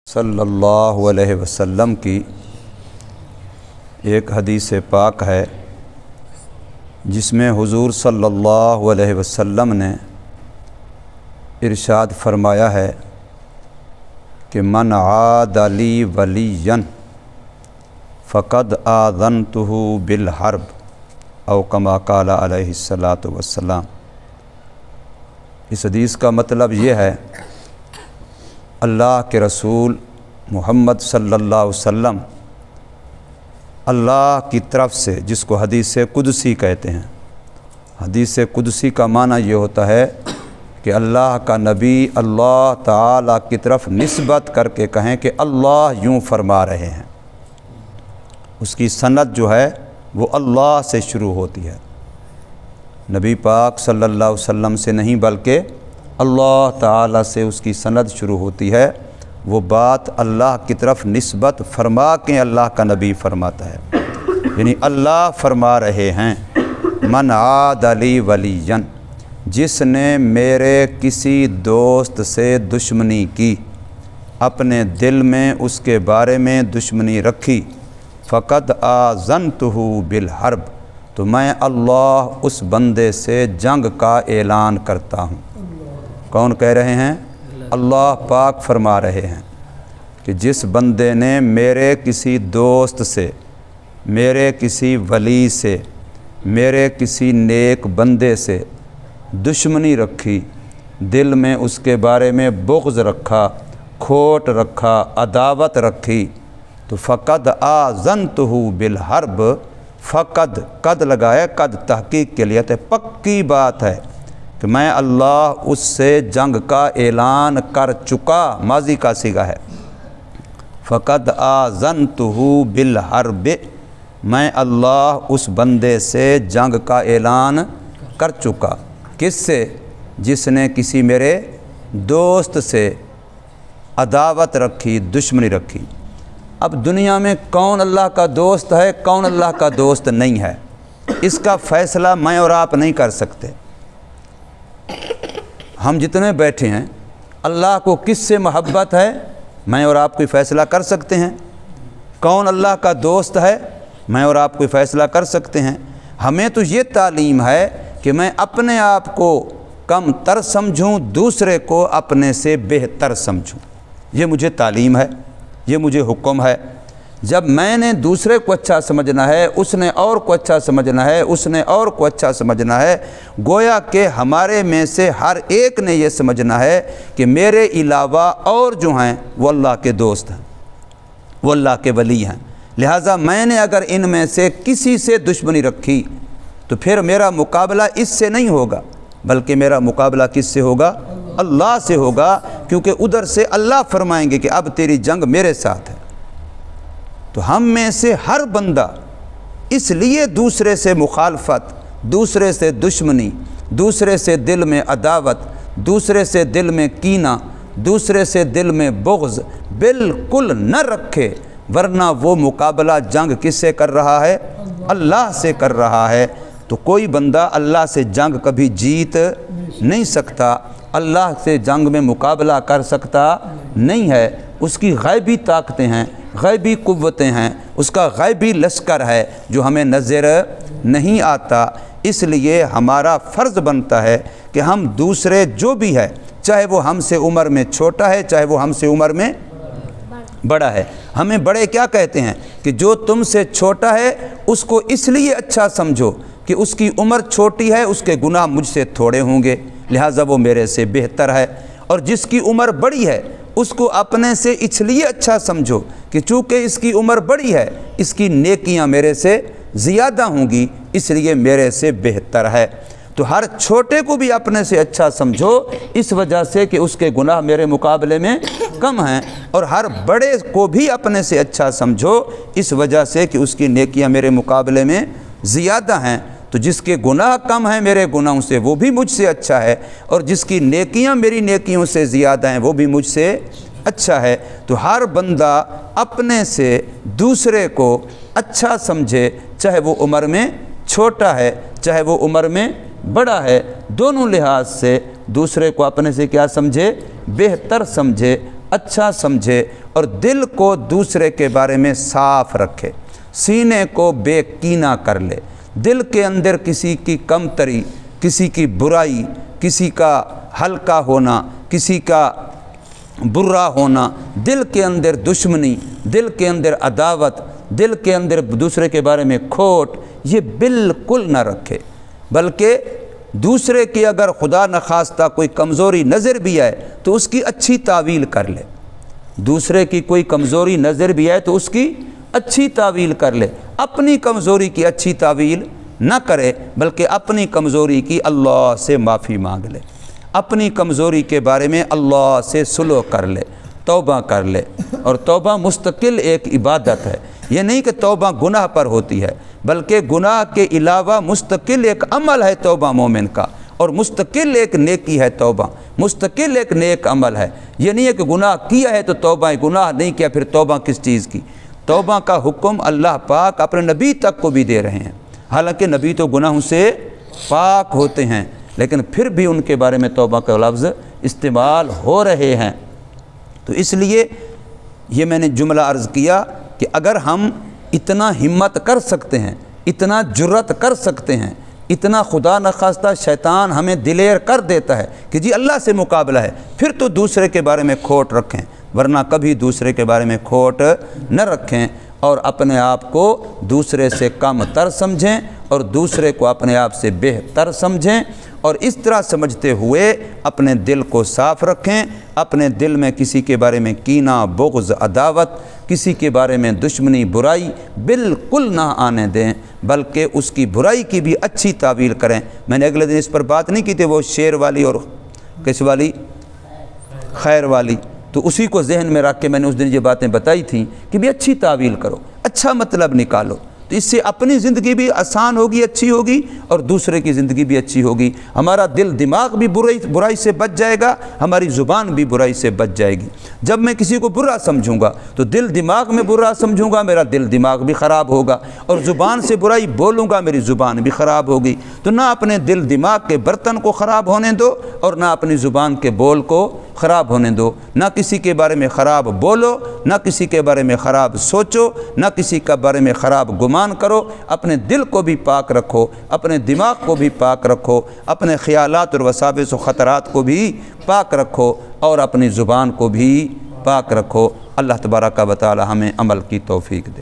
सल्लल्लाहु अलैहि वसल्लम की एक हदीस पाक है जिसमें हुजूर सल्लल्लाहु अलैहि वसल्लम ने इरशाद फरमाया है कि मन आदली वलियन फ़क़द आज़नतुहु बिल हर्ब औ कमा क़ाल अलैहिस्सलातु वस्सलाम। इस हदीस का मतलब ये है, अल्लाह के रसूल मोहम्मद सल्लल्लाहु अलैहि वसल्लम अल्लाह की तरफ से, जिसको हदीस कुदसी कहते हैं। हदीस कुदसी का माना ये होता है कि अल्लाह का नबी अल्लाह ताला की तरफ निस्बत करके कहें कि अल्लाह यूँ फरमा रहे हैं। उसकी सनद जो है वो अल्लाह से शुरू होती है, नबी पाक सल्लल्लाहु अलैहि वसल्लम से नहीं बल्कि अल्लाह ताला से उसकी सनद शुरू होती है। वो बात अल्लाह की तरफ निस्बत फरमा के अल्लाह का नबी फरमाता है, यानी अल्लाह फरमा रहे हैं, मन आदली वलियन, जिसने मेरे किसी दोस्त से दुश्मनी की, अपने दिल में उसके बारे में दुश्मनी रखी, फ़क़द आज़नतुहु बिल हर्ब, तो मैं अल्लाह उस बंदे से जंग का ऐलान करता हूँ। कौन कह रहे हैं? अल्लाह पाक फरमा रहे हैं कि जिस बंदे ने मेरे किसी दोस्त से, मेरे किसी वली से, मेरे किसी नेक बंदे से दुश्मनी रखी, दिल में उसके बारे में बुग़्ज़ रखा, खोट रखा, अदावत रखी, तो फ़क़द आज़नतुहु बिल हर्ब, फ़क़द कद लगाए, कद तहक़ीक़ के लिए, तो पक्की बात है कि मैं अल्लाह उससे जंग का ऐलान कर चुका। माजी का सीगा है, फ़क़द आज़नतुहु बिल हर्ब, मैं अल्लाह उस बंदे से जंग का ऐलान कर चुका। किससे? जिसने किसी मेरे दोस्त से अदावत रखी, दुश्मनी रखी। अब दुनिया में कौन अल्लाह का दोस्त है, कौन अल्लाह का दोस्त नहीं है, इसका फ़ैसला मैं और आप नहीं कर सकते। हम जितने बैठे हैं, अल्लाह को किससे मोहब्बत है, मैं और आप कोई फ़ैसला कर सकते हैं। कौन अल्लाह का दोस्त है, मैं और आप कोई फ़ैसला कर सकते हैं। हमें तो ये तालीम है कि मैं अपने आप को कम तर समझूं, दूसरे को अपने से बेहतर समझूं। ये मुझे तालीम है, ये मुझे हुक्म है। जब मैंने दूसरे को अच्छा समझना है, उसने और को अच्छा समझना है, उसने और को अच्छा समझना है, गोया कि हमारे में से हर एक ने ये समझना है कि मेरे अलावा और जो हैं वो अल्लाह के दोस्त हैं, वो अल्लाह के वली हैं। लिहाजा मैंने अगर इनमें से किसी से दुश्मनी रखी तो फिर मेरा मुकाबला इससे नहीं होगा, बल्कि मेरा मुकाबला किससे होगा? अल्लाह से होगा, क्योंकि उधर से अल्लाह फरमाएंगे कि अब तेरी जंग मेरे साथ है। तो हम में से हर बंदा इसलिए दूसरे से मुखालफत, दूसरे से दुश्मनी, दूसरे से दिल में अदावत, दूसरे से दिल में कीना, दूसरे से दिल में बुग़्ज़ बिल्कुल न रखे, वरना वो मुकाबला जंग किससे कर रहा है? अल्लाह से कर रहा है। तो कोई बंदा अल्लाह से जंग कभी जीत नहीं सकता, अल्लाह से जंग में मुकाबला कर सकता नहीं है। उसकी गैबी ताकतें हैं, गैबी कुव्वतें हैं, उसका गैबी लश्कर है जो हमें नज़र नहीं आता। इसलिए हमारा फ़र्ज़ बनता है कि हम दूसरे जो भी है, चाहे वो हमसे उम्र में छोटा है, चाहे वो हमसे उम्र में बड़ा है। हमें बड़े क्या कहते हैं कि जो तुमसे छोटा है उसको इसलिए अच्छा समझो कि उसकी उम्र छोटी है, उसके गुनाह मुझसे थोड़े होंगे, लिहाजा वो मेरे से बेहतर है। और जिसकी उम्र बड़ी है उसको अपने से इसलिए अच्छा समझो कि चूँकि इसकी उम्र बड़ी है, इसकी नेकियां मेरे से ज़्यादा होंगी, इसलिए मेरे से बेहतर है। तो हर छोटे को भी अपने से अच्छा समझो, इस वजह से कि उसके गुनाह मेरे मुकाबले में कम हैं, और हर बड़े को भी अपने से अच्छा समझो, इस वजह से कि उसकी नेकियां मेरे मुकाबले में ज़्यादा हैं। तो जिसके गुनाह कम हैं मेरे गुनाहों से, वो भी मुझसे अच्छा है, और जिसकी नेकियां मेरी नेकियों से ज़्यादा हैं, वो भी मुझसे अच्छा है। तो हर बंदा अपने से दूसरे को अच्छा समझे, चाहे वो उम्र में छोटा है, चाहे वो उम्र में बड़ा है, दोनों लिहाज से दूसरे को अपने से क्या समझे? बेहतर समझे। अच्छा समझे और दिल को दूसरे के बारे में साफ़ रखे, सीने को बेकीना कर ले। दिल के अंदर किसी की कमतरी, किसी की बुराई, किसी का हल्का होना, किसी का बुरा होना, दिल के अंदर दुश्मनी, दिल के अंदर अदावत, दिल के अंदर दूसरे के बारे में खोट, ये बिल्कुल न रखे। बल्कि दूसरे की अगर खुदा न खास्ता कोई कमज़ोरी नज़र भी आए तो उसकी अच्छी तावील कर ले। दूसरे की कोई कमज़ोरी नज़र भी आए तो उसकी अच्छी तावील कर ले। अपनी कमज़ोरी की अच्छी तावील न करे, बल्कि अपनी कमज़ोरी की अल्लाह से माफ़ी मांग ले, अपनी कमज़ोरी के बारे में अल्लाह से सुलह कर ले, तौबा कर ले। और तौबा मुस्तकिल एक इबादत है। ये नहीं कि तौबा गुनाह पर होती है, बल्कि गुनाह के अलावा मुस्तकिल एक अमल है तौबा मोमिन का, और मुस्तकिल एक नेकी है तौबा, मुस्तकिल एक नेक अमल है। ये नहीं है कि गुनाह किया है तो तौबा है, गुनाह नहीं किया फिर तौबा किस चीज़ की। तौबा का हुक्म अल्लाह पाक अपने नबी तक को भी दे रहे हैं। हालांकि नबी तो गुनाहों से पाक होते हैं, लेकिन फिर भी उनके बारे में तौबा का लफ्ज़ इस्तेमाल हो रहे हैं। तो इसलिए ये मैंने जुमला अर्ज़ किया कि अगर हम इतना हिम्मत कर सकते हैं, इतना जुर्रत कर सकते हैं, इतना खुदा न खास्ता शैतान हमें दिलेर कर देता है कि जी अल्लाह से मुकाबला है, फिर तो दूसरे के बारे में खोट रखें, वरना कभी दूसरे के बारे में खोट न रखें। और अपने आप को दूसरे से कम तर समझें और दूसरे को अपने आप से बेहतर समझें, और इस तरह समझते हुए अपने दिल को साफ़ रखें। अपने दिल में किसी के बारे में कीना, बुग़्ज़, अदावत, किसी के बारे में दुश्मनी, बुराई बिल्कुल ना आने दें, बल्कि उसकी बुराई की भी अच्छी तावील करें। मैंने अगले दिन इस पर बात नहीं की थी, वो शेर वाली और किस वाली, खैर वाली, तो उसी को जहन में रख के मैंने उस दिन ये बातें बताई थी कि भी अच्छी तावील करो, अच्छा मतलब निकालो, तो इससे अपनी ज़िंदगी भी आसान होगी, अच्छी होगी, और दूसरे की ज़िंदगी भी अच्छी होगी। हमारा दिल दिमाग भी बुराई से बच जाएगा, हमारी ज़ुबान भी बुराई से बच जाएगी। जब मैं किसी को बुरा समझूंगा तो दिल दिमाग में बुरा समझूंगा, मेरा दिल दिमाग भी ख़राब होगा, और ज़ुबान से बुराई बोलूँगा, मेरी ज़ुबान भी ख़राब होगी। तो ना अपने दिल दिमाग के बर्तन को ख़राब होने दो और ना अपनी ज़ुबान के बोल को ख़राब होने दो। ना किसी के बारे में ख़राब बोलो, ना किसी के बारे में ख़राब सोचो, ना किसी के बारे में ख़राब गुमान करो। अपने दिल को भी पाक रखो, अपने दिमाग को भी पाक रखो, अपने ख़यालात और वसाविस और ख़तरात को भी पाक रखो, और अपनी ज़ुबान को भी पाक रखो। अल्लाह तबारक व तआला हमें अमल की तौफ़ीक दे।